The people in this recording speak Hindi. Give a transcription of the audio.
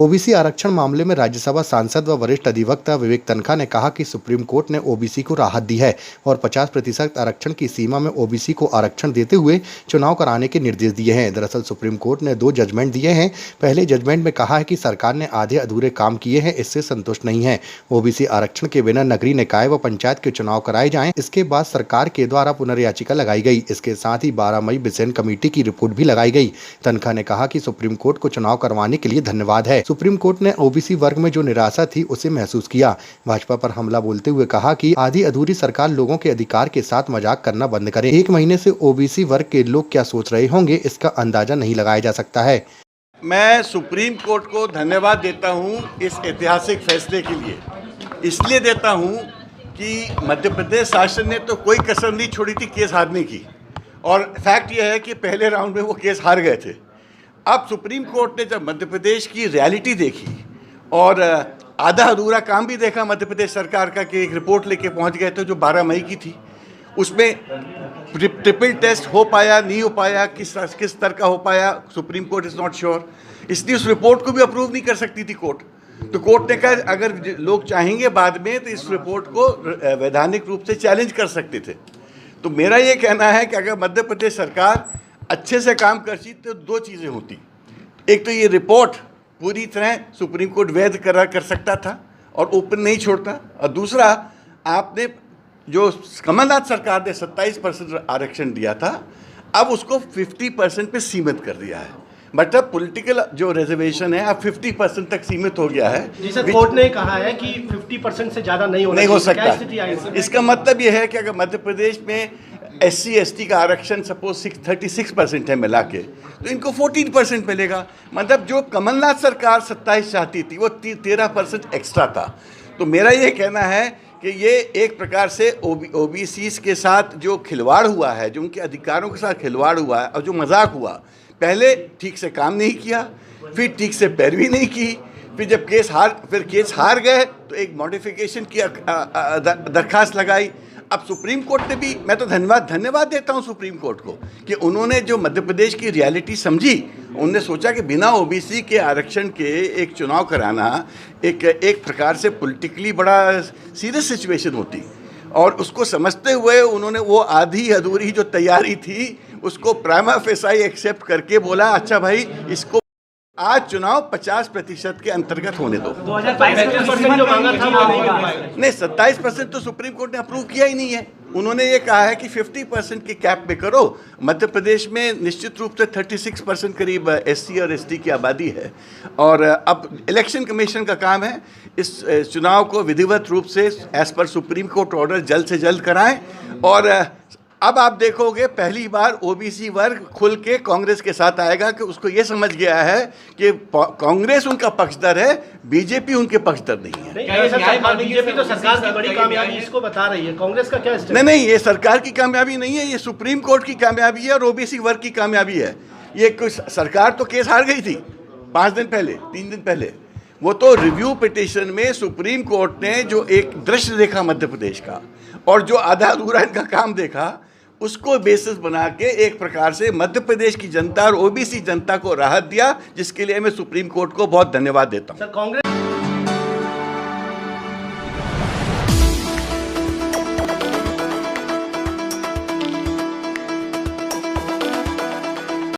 ओबीसी आरक्षण मामले में राज्यसभा सांसद व वरिष्ठ अधिवक्ता विवेक तन्खा ने कहा कि सुप्रीम कोर्ट ने ओबीसी को राहत दी है और 50% आरक्षण की सीमा में ओबीसी को आरक्षण देते हुए चुनाव कराने के निर्देश दिए हैं। दरअसल सुप्रीम कोर्ट ने 2 जजमेंट दिए हैं। पहले जजमेंट में कहा है कि सरकार ने आधे अधूरे काम किए हैं, इससे संतुष्ट नहीं है। ओबीसी आरक्षण के बिना नगरीय निकाय व पंचायत के चुनाव कराए जाएं। इसके बाद सरकार के द्वारा पुनर्याचिका लगाई गई। इसके साथ ही 12 मई बिसेन कमेटी की रिपोर्ट भी लगाई गई। तन्खा ने कहा कि सुप्रीम कोर्ट को चुनाव करवाने के लिए धन्यवाद है। सुप्रीम कोर्ट ने ओबीसी वर्ग में जो निराशा थी उसे महसूस किया। भाजपा पर हमला बोलते हुए कहा कि आधी अधूरी सरकार लोगों के अधिकार के साथ मजाक करना बंद करे। 1 महीने से ओबीसी वर्ग के लोग क्या सोच रहे होंगे, इसका अंदाजा नहीं लगाया जा सकता है। मैं सुप्रीम कोर्ट को धन्यवाद देता हूं इस ऐतिहासिक फैसले के लिए। इसलिए देता हूं कि मध्य प्रदेश शासन ने तो कोई कसर नहीं छोड़ी थी केस हारने की, और फैक्ट यह है कि पहले राउंड में वो केस हार गए थे। अब सुप्रीम कोर्ट ने जब मध्य प्रदेश की रियलिटी देखी और आधा अधूरा काम भी देखा मध्य प्रदेश सरकार का, कि एक रिपोर्ट लेके पहुंच गए थे जो 12 मई की थी, उसमें ट्रिपल टेस्ट हो पाया नहीं हो पाया, किस स्तर का हो पाया, supreme court is not sure. इसलिए उस रिपोर्ट को भी अप्रूव नहीं कर सकती थी कोर्ट। तो कोर्ट ने कहा अगर लोग चाहेंगे बाद में तो इस रिपोर्ट को वैधानिक रूप से चैलेंज कर सकते थे। तो मेरा ये कहना है कि अगर मध्य प्रदेश सरकार अच्छे से काम करती तो 2 चीज़ें होती। एक तो ये रिपोर्ट पूरी तरह सुप्रीम कोर्ट वैध करार कर सकता था और ओपन नहीं छोड़ता, और दूसरा, आपने जो कमलनाथ सरकार ने 27% आरक्षण दिया था, अब उसको 50% पे सीमित कर दिया है। मतलब पॉलिटिकल जो रिजर्वेशन है अब 50% तक सीमित हो गया है। जी सर, कोर्ट ने कहा है कि 50% से ज़्यादा नहीं हो सकता। इसका मतलब ये है कि अगर मध्य प्रदेश में SC ST का आरक्षण सपोज 36% है मिला के, तो इनको 14% मिलेगा। मतलब जो कमलनाथ सरकार 27 चाहती थी वो 13% एक्स्ट्रा था। तो मेरा ये कहना है कि ये एक प्रकार से OBCs के साथ जो खिलवाड़ हुआ है, जो उनके अधिकारों के साथ खिलवाड़ हुआ है और जो मजाक हुआ, पहले ठीक से काम नहीं किया, फिर ठीक से पैरवी नहीं की, फिर जब केस हार गए तो एक मॉडिफिकेशन की दरखास्त लगाई। अब सुप्रीम कोर्ट ने भी, मैं तो धन्यवाद देता हूं सुप्रीम कोर्ट को कि उन्होंने जो मध्य प्रदेश की रियलिटी समझी, उन्होंने सोचा कि बिना ओबीसी के आरक्षण के एक चुनाव कराना एक प्रकार से पॉलिटिकली बड़ा सीरियस सिचुएशन होती, और उसको समझते हुए उन्होंने वो आधी अधूरी जो तैयारी थी उसको प्राइमा फेसाई एक्सेप्ट करके बोला अच्छा भाई इसको आज चुनाव 50% के अंतर्गत होने दो। 2022 जो मांगा था वो नहीं, 27% तो सुप्रीम कोर्ट ने अप्रूव किया ही नहीं है। उन्होंने ये कहा है कि 50% के कैप पे करो। मध्य प्रदेश में निश्चित रूप से 36% करीब SC और ST की आबादी है, और अब इलेक्शन कमीशन का काम है इस चुनाव को विधिवत रूप से as per supreme court order जल्द से जल्द कराएं। और अब आप देखोगे पहली बार ओबीसी वर्ग खुल के कांग्रेस के साथ आएगा कि उसको ये समझ गया है कि कांग्रेस उनका पक्षधर है, बीजेपी उनके पक्षधर नहीं है। बीजेपी तो सरकार की बड़ी कामयाबी इसको बता रही है, कांग्रेस का क्या स्टेप? नहीं, ये सरकार की कामयाबी नहीं है, ये सुप्रीम कोर्ट की कामयाबी है और ओबीसी वर्ग की कामयाबी है। ये कुछ सरकार तो केस हार गई थी 5 दिन पहले, 3 दिन पहले। वो तो रिव्यू पिटिशन में सुप्रीम कोर्ट ने जो एक दृश्य देखा मध्य प्रदेश का और जो आधा अधूरा इनका काम देखा, उसको बेसिस बना के एक प्रकार से मध्य प्रदेश की जनता और ओबीसी जनता को राहत दिया, जिसके लिए मैं सुप्रीम कोर्ट को बहुत धन्यवाद देता हूँ।